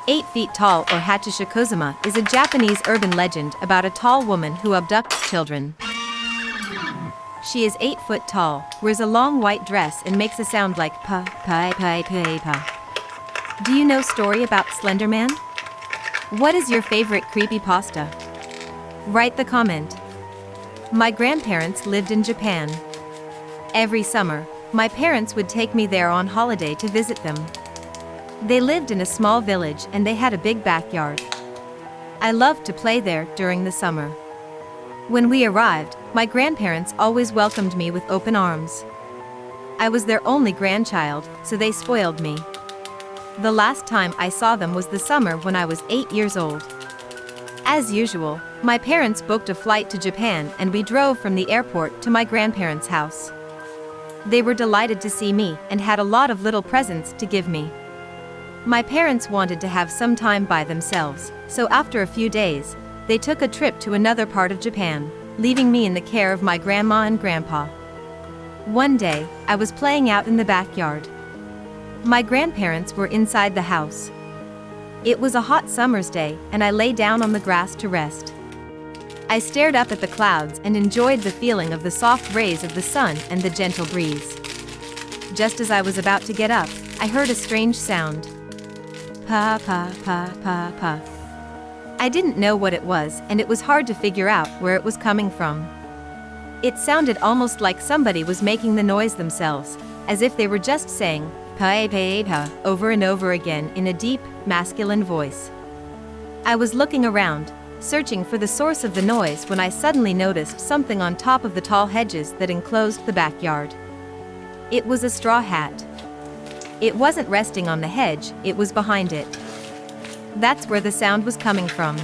8 feet tall or Hachishikuzuma is a Japanese urban legend about a tall woman who abducts children. She is 8 foot tall, wears a long white dress and makes a sound like pa pa pa pa pa. Do you know story about Slender Man? What is your favorite creepypasta? Write the comment. My grandparents lived in Japan. Every summer, my parents would take me there on holiday to visit them. They lived in a small village and they had a big backyard. I loved to play there during the summer. When we arrived, my grandparents always welcomed me with open arms. I was their only grandchild, so they spoiled me. The last time I saw them was the summer when I was 8 years old. As usual, my parents booked a flight to Japan and we drove from the airport to my grandparents' house. They were delighted to see me and had a lot of little presents to give me. My parents wanted to have some time by themselves, so after a few days, they took a trip to another part of Japan, leaving me in the care of my grandma and grandpa. One day, I was playing out in the backyard. My grandparents were inside the house. It was a hot summer's day and I lay down on the grass to rest. I stared up at the clouds and enjoyed the feeling of the soft rays of the sun and the gentle breeze. Just as I was about to get up, I heard a strange sound. Pa pa pa pa pa. I didn't know what it was and it was hard to figure out where it was coming from. It sounded almost like somebody was making the noise themselves, as if they were just saying pa pa pa over and over again in a deep, masculine voice. I was looking around, searching for the source of the noise when I suddenly noticed something on top of the tall hedges that enclosed the backyard. It was a straw hat. It wasn't resting on the hedge, it was behind it. That's where the sound was coming from.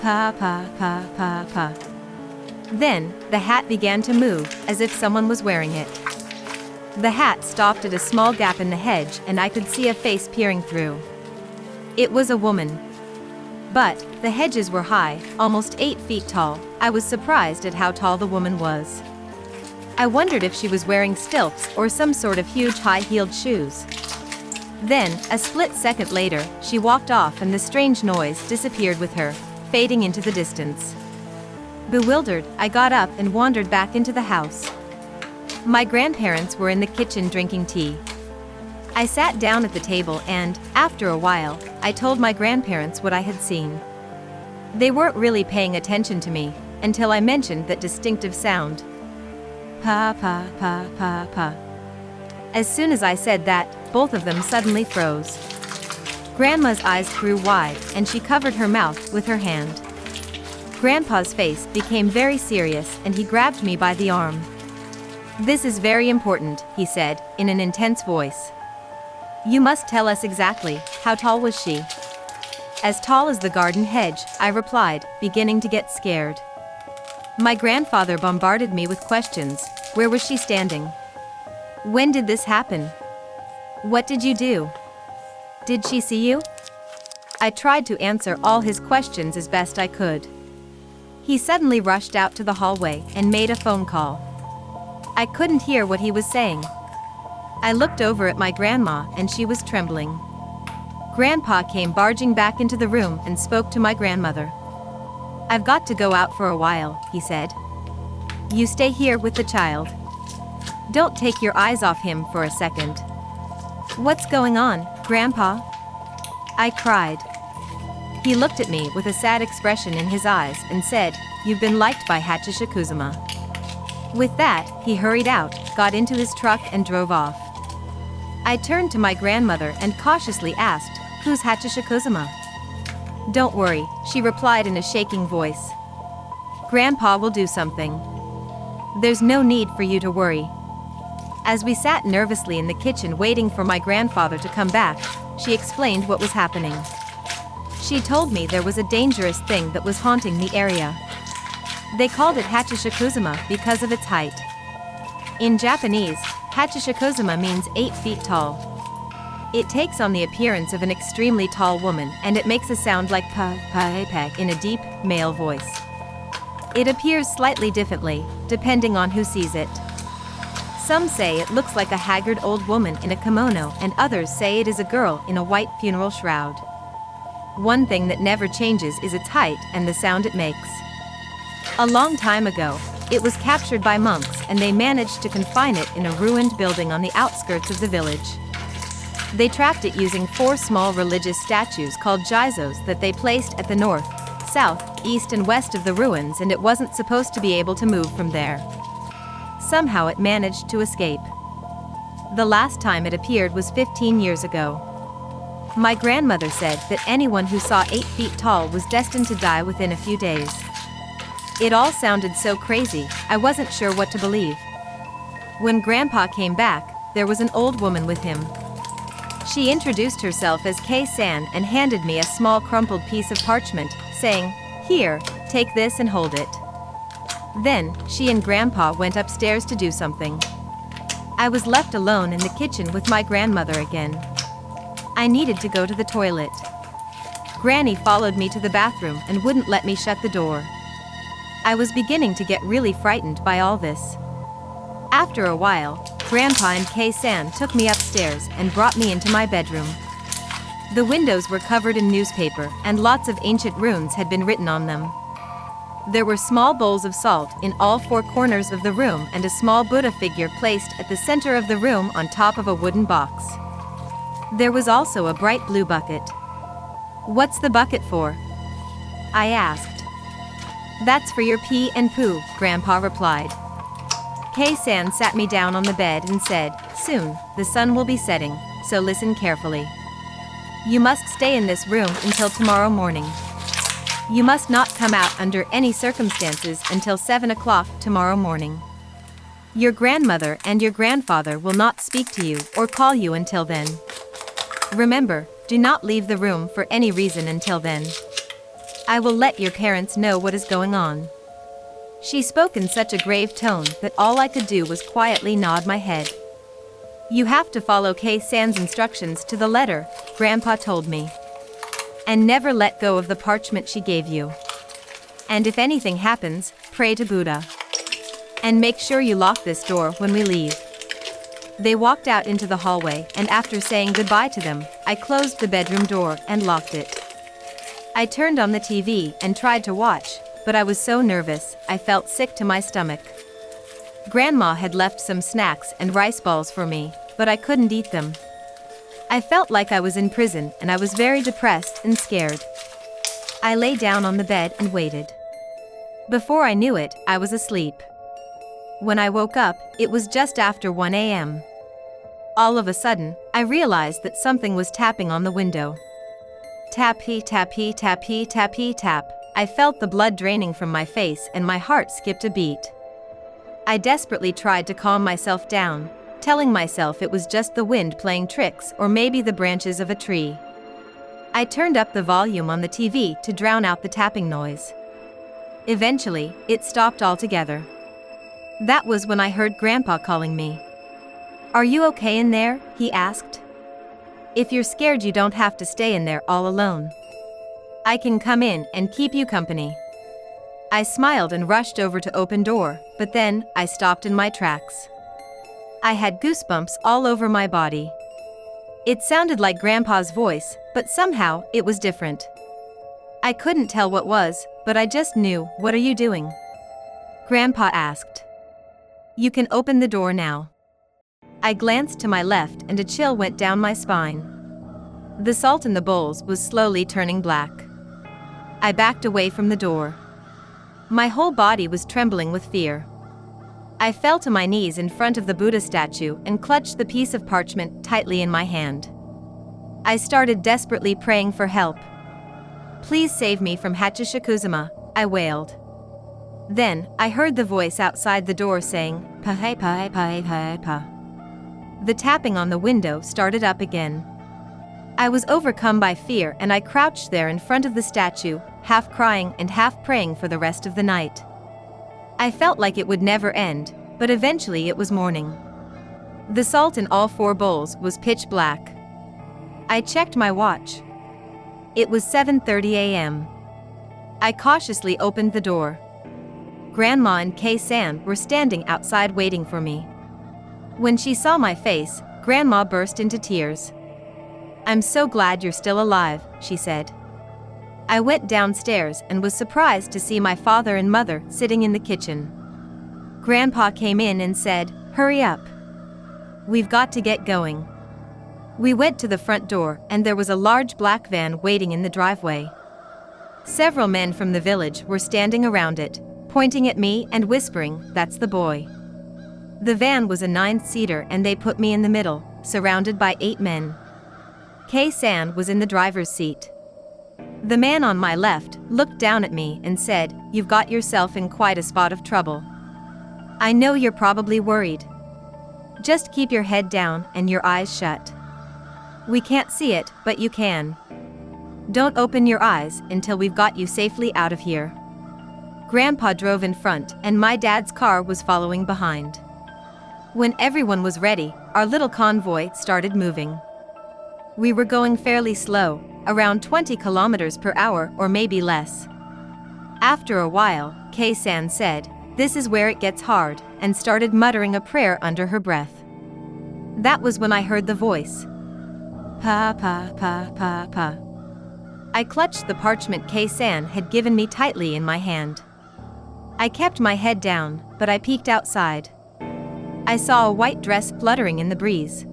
Pa pa pa pa pa. Then, the hat began to move, as if someone was wearing it. The hat stopped at a small gap in the hedge and I could see a face peering through. It was a woman. But, the hedges were high, almost 8 feet tall. I was surprised at how tall the woman was. I wondered if she was wearing stilts or some sort of huge high-heeled shoes. Then, a split second later, she walked off and the strange noise disappeared with her, fading into the distance. Bewildered, I got up and wandered back into the house. My grandparents were in the kitchen drinking tea. I sat down at the table and, after a while, I told my grandparents what I had seen. They weren't really paying attention to me, until I mentioned that distinctive sound. Pa pa pa pa pa. As soon as I said that, both of them suddenly froze. Grandma's eyes grew wide, and she covered her mouth with her hand. Grandpa's face became very serious, and he grabbed me by the arm. "This is very important," he said, in an intense voice. "You must tell us exactly, how tall was she?" "As tall as the garden hedge," I replied, beginning to get scared. My grandfather bombarded me with questions. Where was she standing? When did this happen? What did you do? Did she see you? I tried to answer all his questions as best I could. He suddenly rushed out to the hallway and made a phone call. I couldn't hear what he was saying. I looked over at my grandma and she was trembling. Grandpa came barging back into the room and spoke to my grandmother. "I've got to go out for a while," he said. "You stay here with the child. Don't take your eyes off him for a second." "What's going on, Grandpa?" I cried. He looked at me with a sad expression in his eyes and said, "You've been liked by Hachishikuzuma." With that, he hurried out, got into his truck and drove off. I turned to my grandmother and cautiously asked, "Who's Hachishikuzuma?" "Don't worry," she replied in a shaking voice. "Grandpa will do something. There's no need for you to worry." As we sat nervously in the kitchen waiting for my grandfather to come back, she explained what was happening. She told me there was a dangerous thing that was haunting the area. They called it Hachishikuzuma because of its height. In Japanese, Hachishikuzuma means 8 feet tall. It takes on the appearance of an extremely tall woman and it makes a sound like pa pa pa in a deep, male voice. It appears slightly differently, depending on who sees it. Some say it looks like a haggard old woman in a kimono and others say it is a girl in a white funeral shroud. One thing that never changes is its height and the sound it makes. A long time ago, it was captured by monks and they managed to confine it in a ruined building on the outskirts of the village. They trapped it using 4 small religious statues called geizos that they placed at the north, south, east and west of the ruins, and it wasn't supposed to be able to move from there. Somehow it managed to escape. The last time it appeared was 15 years ago. My grandmother said that anyone who saw 8 feet tall was destined to die within a few days. It all sounded so crazy, I wasn't sure what to believe. When Grandpa came back, there was an old woman with him. She introduced herself as Kei-san and handed me a small crumpled piece of parchment, saying, "Here, take this and hold it." Then, she and Grandpa went upstairs to do something. I was left alone in the kitchen with my grandmother again. I needed to go to the toilet. Granny followed me to the bathroom and wouldn't let me shut the door. I was beginning to get really frightened by all this. After a while, Grandpa and Kei-san took me upstairs and brought me into my bedroom. The windows were covered in newspaper and lots of ancient runes had been written on them. There were small bowls of salt in all 4 corners of the room and a small Buddha figure placed at the center of the room on top of a wooden box. There was also a bright blue bucket. "What's the bucket for?" I asked. "That's for your pee and poo," Grandpa replied. Kei-san sat me down on the bed and said, "Soon, the sun will be setting, so listen carefully. You must stay in this room until tomorrow morning. You must not come out under any circumstances until 7 o'clock tomorrow morning. Your grandmother and your grandfather will not speak to you or call you until then. Remember, do not leave the room for any reason until then. I will let your parents know what is going on." She spoke in such a grave tone that all I could do was quietly nod my head. "You have to follow Kei-san's instructions to the letter," Grandpa told me. "And never let go of the parchment she gave you. And if anything happens, pray to Buddha. And make sure you lock this door when we leave." They walked out into the hallway, and after saying goodbye to them, I closed the bedroom door and locked it. I turned on the TV and tried to watch, but I was so nervous, I felt sick to my stomach. Grandma had left some snacks and rice balls for me, but I couldn't eat them. I felt like I was in prison and I was very depressed and scared. I lay down on the bed and waited. Before I knew it, I was asleep. When I woke up, it was just after 1 a.m. All of a sudden, I realized that something was tapping on the window. Tap-he, tap-he, tap-he, tap-he, tap. I felt the blood draining from my face and my heart skipped a beat. I desperately tried to calm myself down, telling myself it was just the wind playing tricks or maybe the branches of a tree. I turned up the volume on the TV to drown out the tapping noise. Eventually, it stopped altogether. That was when I heard Grandpa calling me. "Are you okay in there?" he asked. "If you're scared, you don't have to stay in there all alone. I can come in and keep you company." I smiled and rushed over to open door, but then I stopped in my tracks. I had goosebumps all over my body. It sounded like Grandpa's voice, but somehow it was different. I couldn't tell what was, but I just knew. "What are you doing?" Grandpa asked. "You can open the door now." I glanced to my left and a chill went down my spine. The salt in the bowls was slowly turning black. I backed away from the door. My whole body was trembling with fear. I fell to my knees in front of the Buddha statue and clutched the piece of parchment tightly in my hand. I started desperately praying for help. "Please save me from Hachishikuzuma," I wailed. Then, I heard the voice outside the door saying, "Pa-hey, pa-hey, pa-hey, pa-hey, pa." The tapping on the window started up again. I was overcome by fear and I crouched there in front of the statue, half crying and half praying for the rest of the night. I felt like it would never end, but eventually it was morning. The salt in all 4 bowls was pitch black. I checked my watch. It was 7:30 a.m. I cautiously opened the door. Grandma and Kei-san were standing outside waiting for me. When she saw my face, Grandma burst into tears. "I'm so glad you're still alive," she said. I went downstairs and was surprised to see my father and mother sitting in the kitchen. Grandpa came in and said, "Hurry up. We've got to get going." We went to the front door and there was a large black van waiting in the driveway. Several men from the village were standing around it, pointing at me and whispering, "That's the boy." The van was a 9-seater and they put me in the middle, surrounded by 8 men. K-san was in the driver's seat. The man on my left looked down at me and said, "You've got yourself in quite a spot of trouble. I know you're probably worried. Just keep your head down and your eyes shut. We can't see it, but you can. Don't open your eyes until we've got you safely out of here." Grandpa drove in front and my dad's car was following behind. When everyone was ready, our little convoy started moving. We were going fairly slow, around 20 kilometers per hour or maybe less. After a while, K-san said, "This is where it gets hard," and started muttering a prayer under her breath. That was when I heard the voice. Pa pa pa pa pa. I clutched the parchment K-san had given me tightly in my hand. I kept my head down, but I peeked outside. I saw a white dress fluttering in the breeze.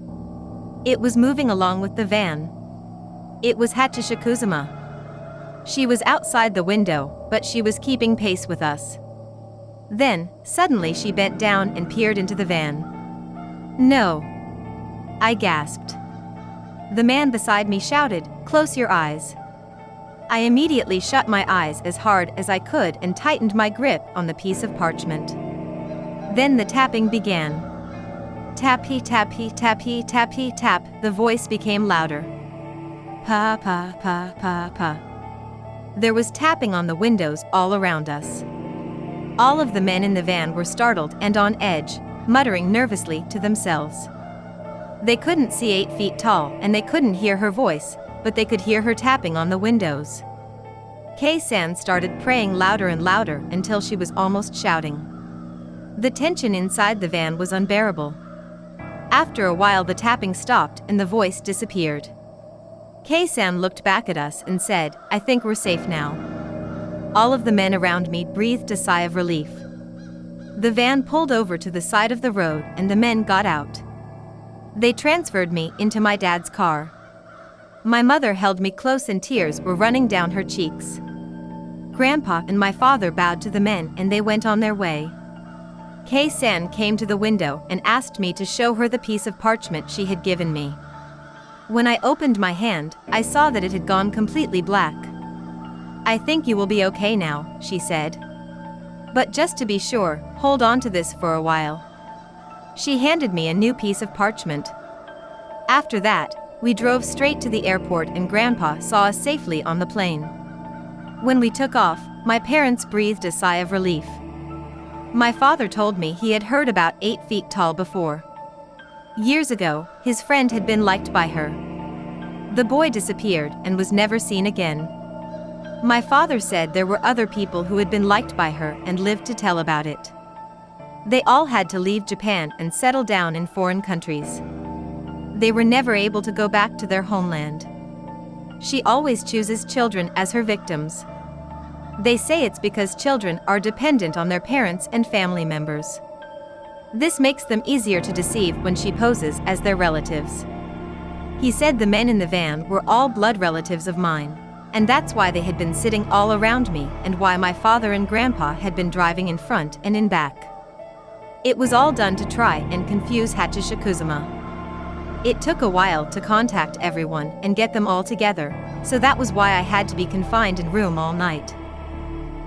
It was moving along with the van. It was Hachishikuzuma. She was outside the window, but she was keeping pace with us. Then, suddenly she bent down and peered into the van. "No!" I gasped. The man beside me shouted, "Close your eyes." I immediately shut my eyes as hard as I could and tightened my grip on the piece of parchment. Then the tapping began. Tap-he, tap-he, tap-he, tap-he, tap, the voice became louder. Pa pa pa pa pa. There was tapping on the windows all around us. All of the men in the van were startled and on edge, muttering nervously to themselves. They couldn't see 8 feet tall and they couldn't hear her voice, but they could hear her tapping on the windows. K-san started praying louder and louder until she was almost shouting. The tension inside the van was unbearable. After a while the tapping stopped and the voice disappeared. K-san looked back at us and said, "I think we're safe now." All of the men around me breathed a sigh of relief. The van pulled over to the side of the road and the men got out. They transferred me into my dad's car. My mother held me close and tears were running down her cheeks. Grandpa and my father bowed to the men and they went on their way. K-san came to the window and asked me to show her the piece of parchment she had given me. When I opened my hand, I saw that it had gone completely black. "I think you will be okay now," she said. "But just to be sure, hold on to this for a while." She handed me a new piece of parchment. After that, we drove straight to the airport and Grandpa saw us safely on the plane. When we took off, my parents breathed a sigh of relief. My father told me he had heard about 8 feet tall before. Years ago, his friend had been liked by her. The boy disappeared and was never seen again. My father said there were other people who had been liked by her and lived to tell about it. They all had to leave Japan and settle down in foreign countries. They were never able to go back to their homeland. She always chooses children as her victims. They say it's because children are dependent on their parents and family members. This makes them easier to deceive when she poses as their relatives. He said the men in the van were all blood relatives of mine, and that's why they had been sitting all around me and why my father and Grandpa had been driving in front and in back. It was all done to try and confuse Hachishikuzuma. It took a while to contact everyone and get them all together, so that was why I had to be confined in room all night.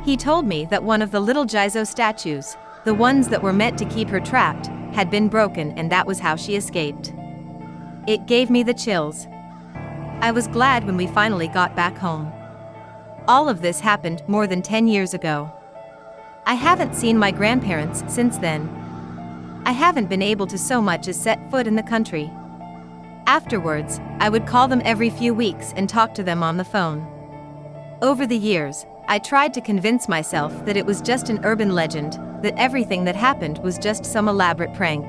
He told me that one of the little Jizo statues, the ones that were meant to keep her trapped, had been broken and that was how she escaped. It gave me the chills. I was glad when we finally got back home. All of this happened more than 10 years ago. I haven't seen my grandparents since then. I haven't been able to so much as set foot in the country. Afterwards, I would call them every few weeks and talk to them on the phone. Over the years, I tried to convince myself that it was just an urban legend, that everything that happened was just some elaborate prank.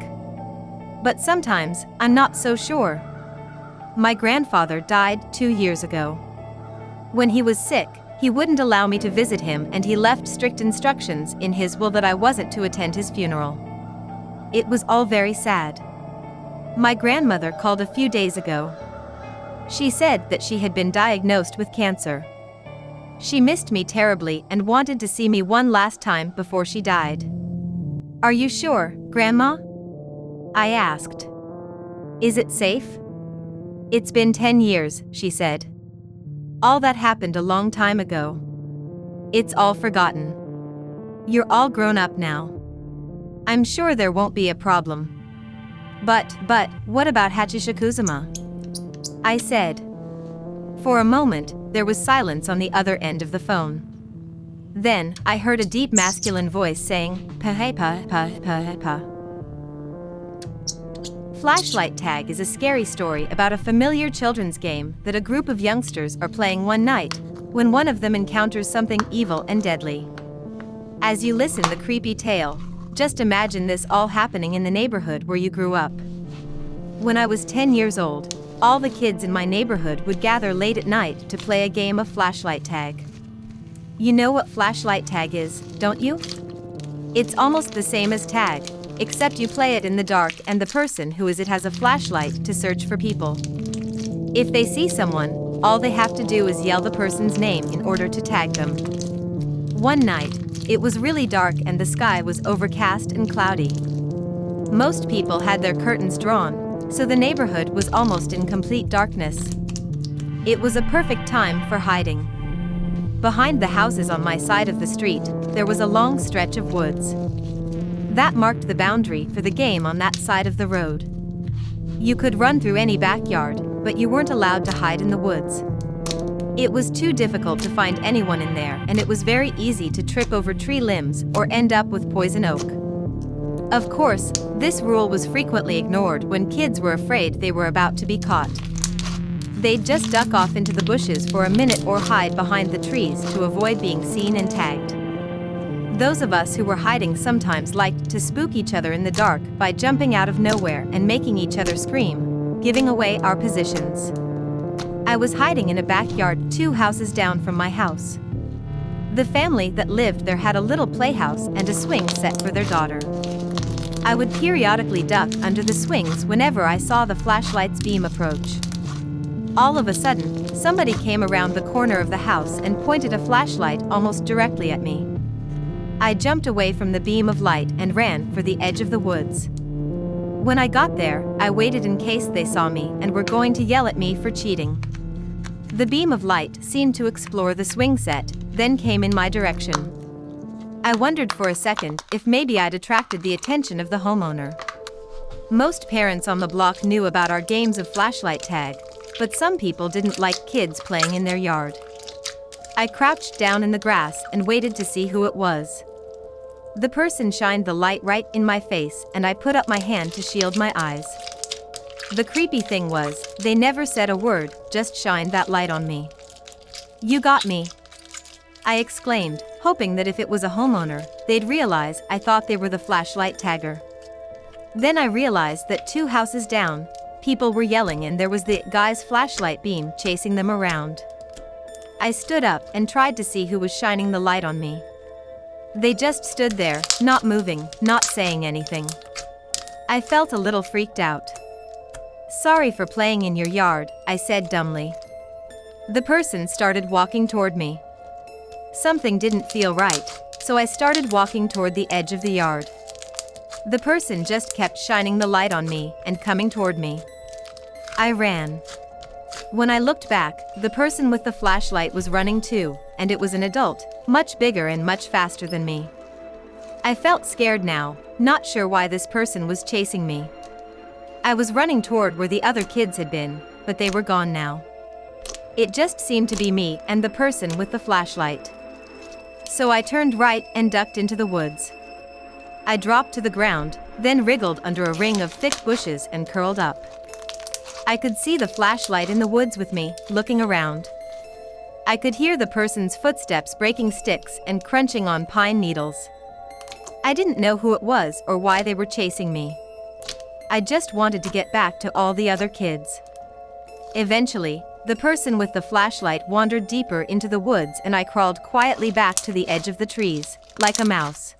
But sometimes, I'm not so sure. My grandfather died 2 years ago. When he was sick, He wouldn't allow me to visit him, and he left strict instructions in his will that I wasn't to attend his funeral. It was all very sad. My grandmother called a few days ago. She said that she had been diagnosed with cancer. She missed me terribly and wanted to see me one last time before she died. "Are you sure, Grandma?" I asked. "Is it safe?" "It's been 10 years, she said. All that happened a long time ago. It's all forgotten. You're all grown up now. I'm sure there won't be a problem." But, what about Hachishikuzuma?" I said. For a moment, there was silence on the other end of the phone. Then, I heard a deep masculine voice saying, "Pa-pa-pa-pa-pa." Flashlight Tag is a scary story about a familiar children's game that a group of youngsters are playing one night, when one of them encounters something evil and deadly. As you listen the creepy tale, just imagine this all happening in the neighborhood where you grew up. When I was 10 years old, all the kids in my neighborhood would gather late at night to play a game of flashlight tag. You know what flashlight tag is, don't you? It's almost the same as tag, except you play it in the dark and the person who is it has a flashlight to search for people. If they see someone, all they have to do is yell the person's name in order to tag them. One night, it was really dark and the sky was overcast and cloudy. Most people had their curtains drawn, so the neighborhood was almost in complete darkness. It was a perfect time for hiding. Behind the houses on my side of the street, there was a long stretch of woods. That marked the boundary for the game on that side of the road. You could run through any backyard, but you weren't allowed to hide in the woods. It was too difficult to find anyone in there, and it was very easy to trip over tree limbs or end up with poison oak. Of course, this rule was frequently ignored when kids were afraid they were about to be caught. They'd just duck off into the bushes for a minute or hide behind the trees to avoid being seen and tagged. Those of us who were hiding sometimes liked to spook each other in the dark by jumping out of nowhere and making each other scream, giving away our positions. I was hiding in a backyard 2 houses down from my house. The family that lived there had a little playhouse and a swing set for their daughter. I would periodically duck under the swings whenever I saw the flashlight's beam approach. All of a sudden, somebody came around the corner of the house and pointed a flashlight almost directly at me. I jumped away from the beam of light and ran for the edge of the woods. When I got there, I waited in case they saw me and were going to yell at me for cheating. The beam of light seemed to explore the swing set, then came in my direction. I wondered for a second if maybe I'd attracted the attention of the homeowner. Most parents on the block knew about our games of flashlight tag, but some people didn't like kids playing in their yard. I crouched down in the grass and waited to see who it was. The person shined the light right in my face, and I put up my hand to shield my eyes. The creepy thing was, they never said a word, just shined that light on me. "You got me," I exclaimed, hoping that if it was a homeowner, they'd realize I thought they were the flashlight tagger. Then I realized that 2 houses down, people were yelling and there was the guy's flashlight beam chasing them around. I stood up and tried to see who was shining the light on me. They just stood there, not moving, not saying anything. I felt a little freaked out. "Sorry for playing in your yard," I said dumbly. The person started walking toward me. Something didn't feel right, so I started walking toward the edge of the yard. The person just kept shining the light on me and coming toward me. I ran. When I looked back, the person with the flashlight was running too, and it was an adult, much bigger and much faster than me. I felt scared now, not sure why this person was chasing me. I was running toward where the other kids had been, but they were gone now. It just seemed to be me and the person with the flashlight. So I turned right and ducked into the woods. I dropped to the ground, then wriggled under a ring of thick bushes and curled up. I could see the flashlight in the woods with me, looking around. I could hear the person's footsteps breaking sticks and crunching on pine needles. I didn't know who it was or why they were chasing me. I just wanted to get back to all the other kids. Eventually, The person with the flashlight wandered deeper into the woods and I crawled quietly back to the edge of the trees, like a mouse.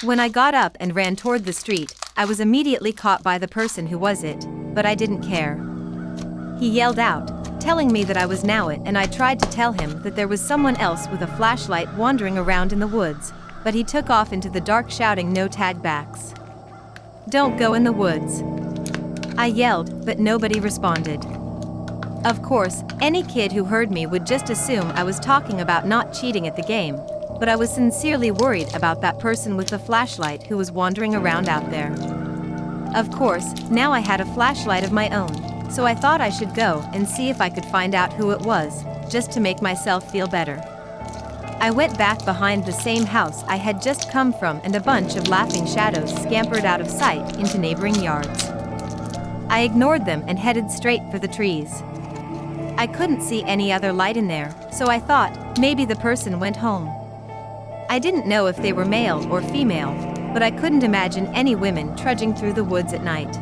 When I got up and ran toward the street, I was immediately caught by the person who was it, but I didn't care. He yelled out, telling me that I was now it, and I tried to tell him that there was someone else with a flashlight wandering around in the woods, but he took off into the dark shouting no tag backs. "Don't go in the woods," I yelled, but nobody responded. Of course, any kid who heard me would just assume I was talking about not cheating at the game, but I was sincerely worried about that person with the flashlight who was wandering around out there. Of course, now I had a flashlight of my own, so I thought I should go and see if I could find out who it was, just to make myself feel better. I went back behind the same house I had just come from, and a bunch of laughing shadows scampered out of sight into neighboring yards. I ignored them and headed straight for the trees. I couldn't see any other light in there, so I thought maybe the person went home. I didn't know if they were male or female, but I couldn't imagine any women trudging through the woods at night.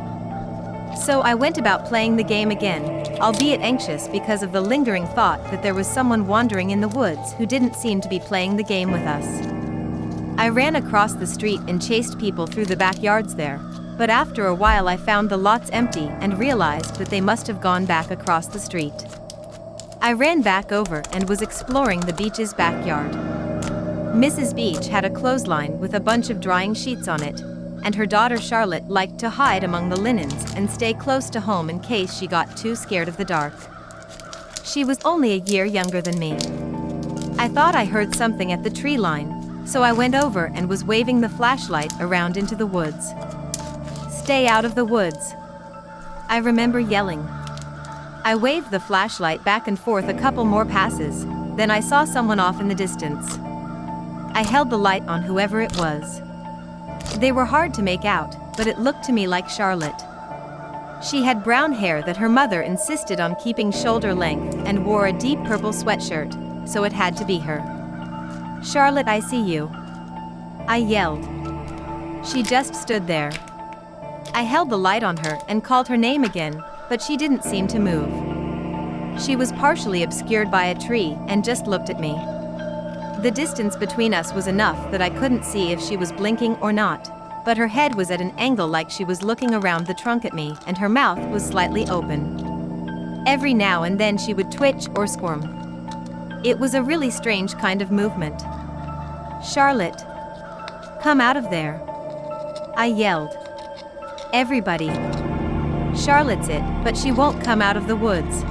So I went about playing the game again, albeit anxious because of the lingering thought that there was someone wandering in the woods who didn't seem to be playing the game with us. I ran across the street and chased people through the backyards there, but after a while I found the lots empty and realized that they must have gone back across the street. I ran back over and was exploring the beach's backyard. Mrs. Beach had a clothesline with a bunch of drying sheets on it, and her daughter Charlotte liked to hide among the linens and stay close to home in case she got too scared of the dark. She was only a year younger than me. I thought I heard something at the tree line, so I went over and was waving the flashlight around into the woods. "Stay out of the woods," I remember yelling. I waved the flashlight back and forth a couple more passes, then I saw someone off in the distance. I held the light on whoever it was. They were hard to make out, but it looked to me like Charlotte. She had brown hair that her mother insisted on keeping shoulder length and wore a deep purple sweatshirt, so it had to be her. "Charlotte, I see you," I yelled. She just stood there. I held the light on her and called her name again, but she didn't seem to move. She was partially obscured by a tree and just looked at me. The distance between us was enough that I couldn't see if she was blinking or not, but her head was at an angle like she was looking around the trunk at me, and her mouth was slightly open. Every now and then she would twitch or squirm. It was a really strange kind of movement. "Charlotte, come out of there," I yelled. Everybody. "Charlotte's it, but she won't come out of the woods."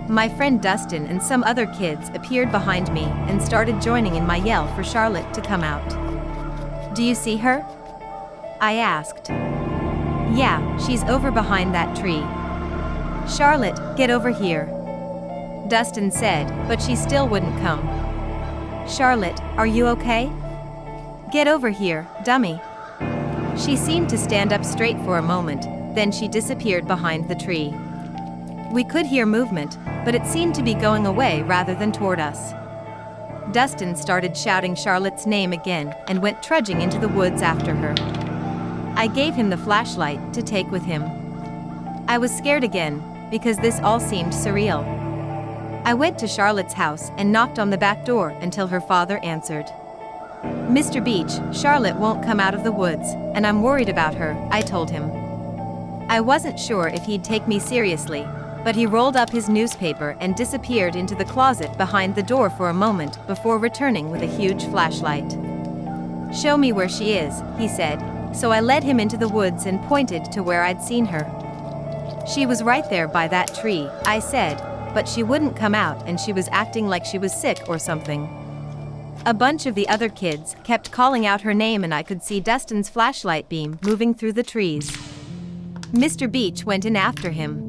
My friend Dustin and some other kids appeared behind me and started joining in my yell for Charlotte to come out. "Do you see her?" I asked. "Yeah, she's over behind that tree." "Charlotte, get over here," Dustin said, but she still wouldn't come. "Charlotte, are you okay? Get over here, dummy." She seemed to stand up straight for a moment, then she disappeared behind the tree. We could hear movement, but it seemed to be going away rather than toward us. Dustin started shouting Charlotte's name again and went trudging into the woods after her. I gave him the flashlight to take with him. I was scared again, because this all seemed surreal. I went to Charlotte's house and knocked on the back door until her father answered. "Mr. Beach, Charlotte won't come out of the woods, and I'm worried about her," I told him. I wasn't sure if he'd take me seriously, but he rolled up his newspaper and disappeared into the closet behind the door for a moment before returning with a huge flashlight. "Show me where she is," he said, so I led him into the woods and pointed to where I'd seen her. "She was right there by that tree," I said, but she wouldn't come out and she was acting like she was sick or something. A bunch of the other kids kept calling out her name and I could see Dustin's flashlight beam moving through the trees. Mr. Beach went in after him.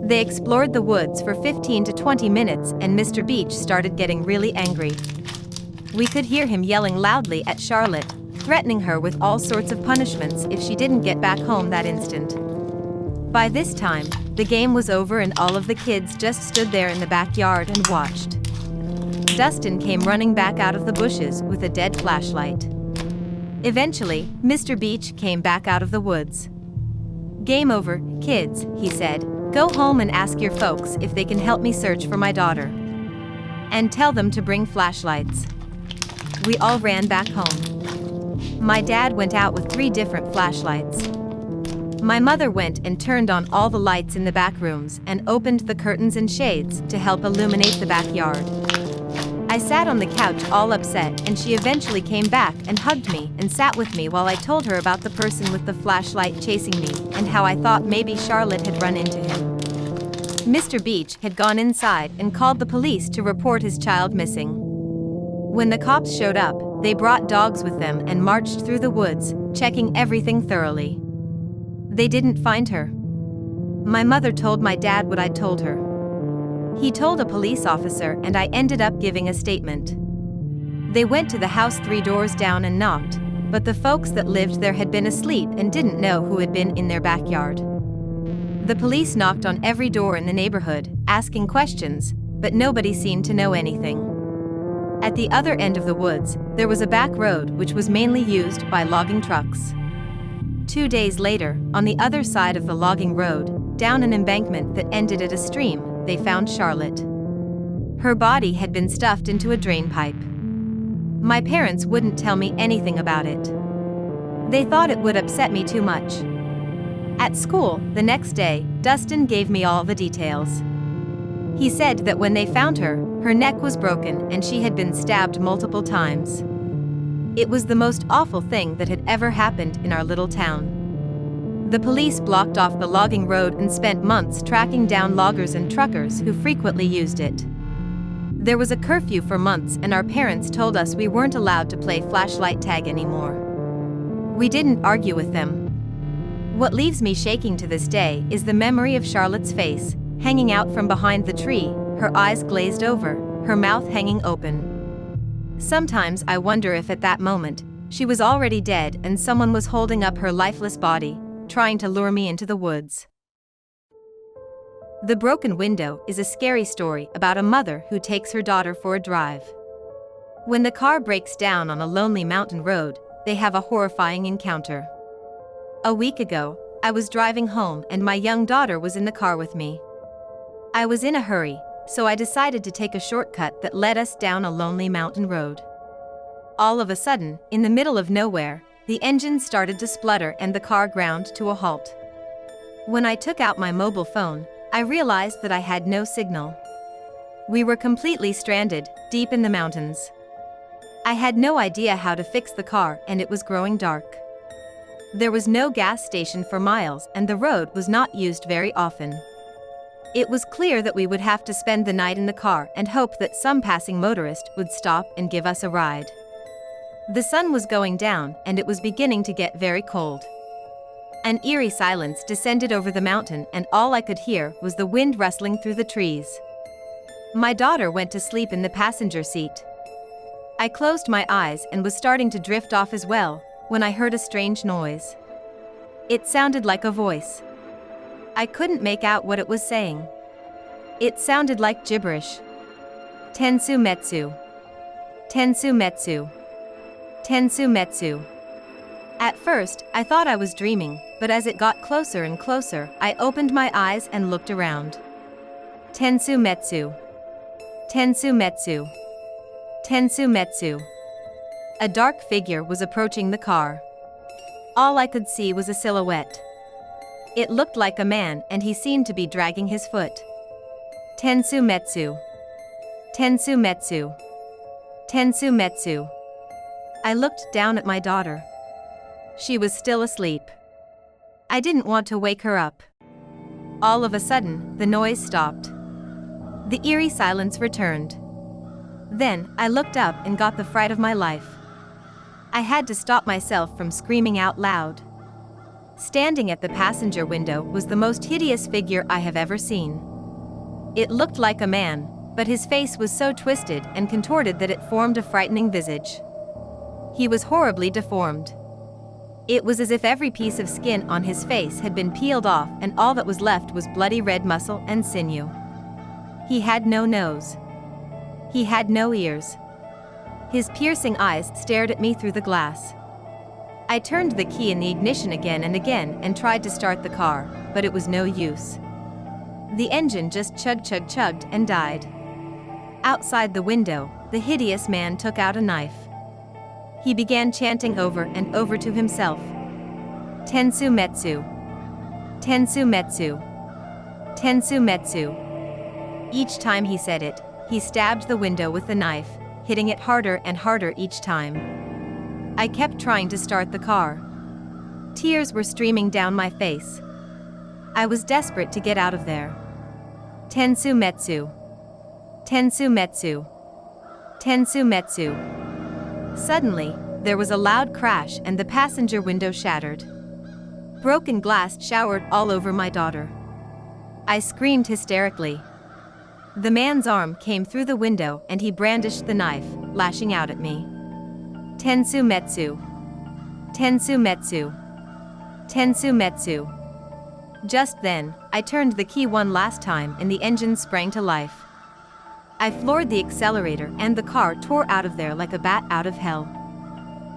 They explored the woods for 15 to 20 minutes and Mr. Beach started getting really angry. We could hear him yelling loudly at Charlotte, threatening her with all sorts of punishments if she didn't get back home that instant. By this time, the game was over and all of the kids just stood there in the backyard and watched. Dustin came running back out of the bushes with a dead flashlight. Eventually, Mr. Beach came back out of the woods. "Game over, kids," he said, Go home and ask your folks if they can help me search for my daughter. And tell them to bring flashlights." We all ran back home. My dad went out with 3 different flashlights. My mother went and turned on all the lights in the back rooms and opened the curtains and shades to help illuminate the backyard. I sat on the couch all upset, and she eventually came back and hugged me and sat with me while I told her about the person with the flashlight chasing me and how I thought maybe Charlotte had run into him. Mr. Beach had gone inside and called the police to report his child missing. When the cops showed up, they brought dogs with them and marched through the woods, checking everything thoroughly. They didn't find her. My mother told my dad what I'd told her. He told a police officer, and I ended up giving a statement. They went to the house 3 doors down and knocked, but the folks that lived there had been asleep and didn't know who had been in their backyard. The police knocked on every door in the neighborhood, asking questions, but nobody seemed to know anything. At the other end of the woods, there was a back road which was mainly used by logging trucks. 2 days later, on the other side of the logging road, down an embankment that ended at a stream, they found Charlotte. Her body had been stuffed into a drain pipe. My parents wouldn't tell me anything about it. They thought it would upset me too much. At school, the next day, Dustin gave me all the details. He said that when they found her, her neck was broken and she had been stabbed multiple times. It was the most awful thing that had ever happened in our little town. The police blocked off the logging road and spent months tracking down loggers and truckers who frequently used it. There was a curfew for months, and our parents told us we weren't allowed to play flashlight tag anymore. We didn't argue with them. What leaves me shaking to this day is the memory of Charlotte's face, hanging out from behind the tree, her eyes glazed over, her mouth hanging open. Sometimes I wonder if at that moment, she was already dead and someone was holding up her lifeless body, trying to lure me into the woods. The Broken Window is a scary story about a mother who takes her daughter for a drive. When the car breaks down on a lonely mountain road, they have a horrifying encounter. A week ago, I was driving home and my young daughter was in the car with me. I was in a hurry, so I decided to take a shortcut that led us down a lonely mountain road. All of a sudden, in the middle of nowhere, the engine started to splutter and the car ground to a halt. When I took out my mobile phone, I realized that I had no signal. We were completely stranded, deep in the mountains. I had no idea how to fix the car, and it was growing dark. There was no gas station for miles and the road was not used very often. It was clear that we would have to spend the night in the car and hope that some passing motorist would stop and give us a ride. The sun was going down and it was beginning to get very cold. An eerie silence descended over the mountain and all I could hear was the wind rustling through the trees. My daughter went to sleep in the passenger seat. I closed my eyes and was starting to drift off as well when I heard a strange noise. It sounded like a voice. I couldn't make out what it was saying. It sounded like gibberish. Tensu metsu. Tensu metsu. Tensu metsu. At first, I thought I was dreaming, but as it got closer and closer, I opened my eyes and looked around. Tensu metsu. Tensu metsu. Tensu metsu. A dark figure was approaching the car. All I could see was a silhouette. It looked like a man and he seemed to be dragging his foot. Tensu metsu. Tensu metsu. Tensu metsu. I looked down at my daughter. She was still asleep. I didn't want to wake her up. All of a sudden, the noise stopped. The eerie silence returned. Then, I looked up and got the fright of my life. I had to stop myself from screaming out loud. Standing at the passenger window was the most hideous figure I have ever seen. It looked like a man, but his face was so twisted and contorted that it formed a frightening visage. He was horribly deformed. It was as if every piece of skin on his face had been peeled off and all that was left was bloody red muscle and sinew. He had no nose. He had no ears. His piercing eyes stared at me through the glass. I turned the key in the ignition again and again and tried to start the car, but it was no use. The engine just chugged and died. Outside the window, the hideous man took out a knife. He began chanting over and over to himself. Tensu Metsu. Tensu Metsu. Tensu Metsu. Each time he said it, he stabbed the window with the knife, hitting it harder and harder each time. I kept trying to start the car. Tears were streaming down my face. I was desperate to get out of there. Tensu Metsu. Tensu Metsu. Tensu Metsu. Suddenly, there was a loud crash and the passenger window shattered. Broken glass showered all over my daughter. I screamed hysterically. The man's arm came through the window and he brandished the knife, lashing out at me. Tensu Metsu. Tensu Metsu. Tensu Metsu. Just then, I turned the key one last time and the engine sprang to life. I floored the accelerator and the car tore out of there like a bat out of hell.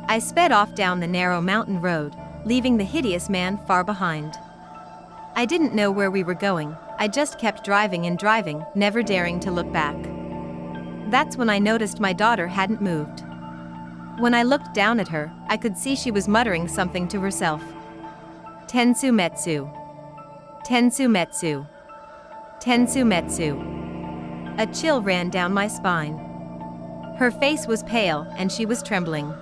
I sped off down the narrow mountain road, leaving the hideous man far behind. I didn't know where we were going, I just kept driving and driving, never daring to look back. That's when I noticed my daughter hadn't moved. When I looked down at her, I could see she was muttering something to herself. Tensu Metsu. Tensu Metsu. Tensu Metsu. A chill ran down my spine. Her face was pale and she was trembling.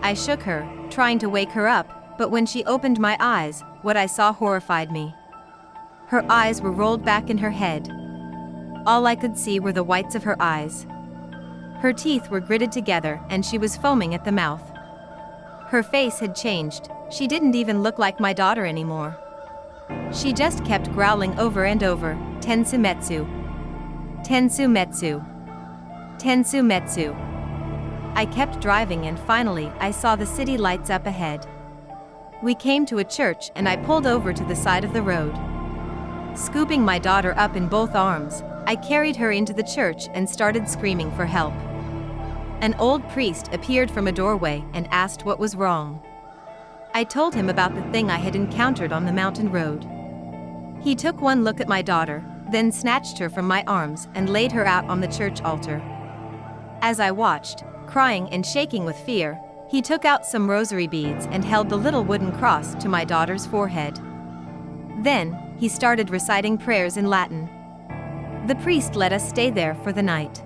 I shook her, trying to wake her up, but when she opened my eyes, what I saw horrified me. Her eyes were rolled back in her head. All I could see were the whites of her eyes. Her teeth were gritted together and she was foaming at the mouth. Her face had changed, she didn't even look like my daughter anymore. She just kept growling over and over, Tensu Metsu. Tensu Metsu. Tensu Metsu. I kept driving and finally I saw the city lights up ahead. We came to a church and I pulled over to the side of the road. Scooping my daughter up in both arms, I carried her into the church and started screaming for help. An old priest appeared from a doorway and asked what was wrong. I told him about the thing I had encountered on the mountain road. He took one look at my daughter, then snatched her from my arms and laid her out on the church altar. As I watched, crying and shaking with fear, he took out some rosary beads and held the little wooden cross to my daughter's forehead. Then, he started reciting prayers in Latin. The priest let us stay there for the night.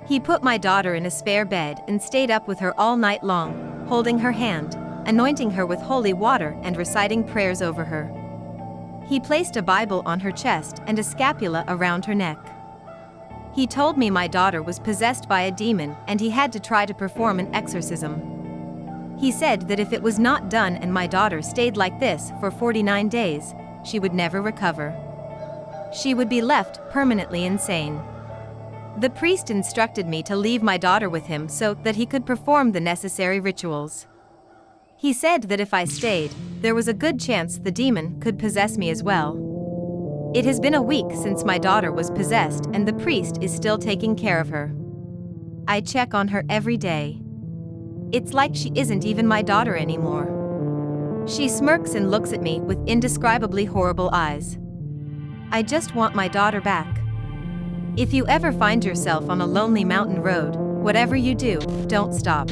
He put my daughter in a spare bed and stayed up with her all night long, holding her hand, anointing her with holy water and reciting prayers over her. He placed a Bible on her chest and a scapula around her neck. He told me my daughter was possessed by a demon and he had to try to perform an exorcism. He said that if it was not done and my daughter stayed like this for 49 days, she would never recover. She would be left permanently insane. The priest instructed me to leave my daughter with him so that he could perform the necessary rituals. He said that if I stayed, there was a good chance the demon could possess me as well. It has been a week since my daughter was possessed and the priest is still taking care of her. I check on her every day. It's like she isn't even my daughter anymore. She smirks and looks at me with indescribably horrible eyes. I just want my daughter back. If you ever find yourself on a lonely mountain road, whatever you do, don't stop.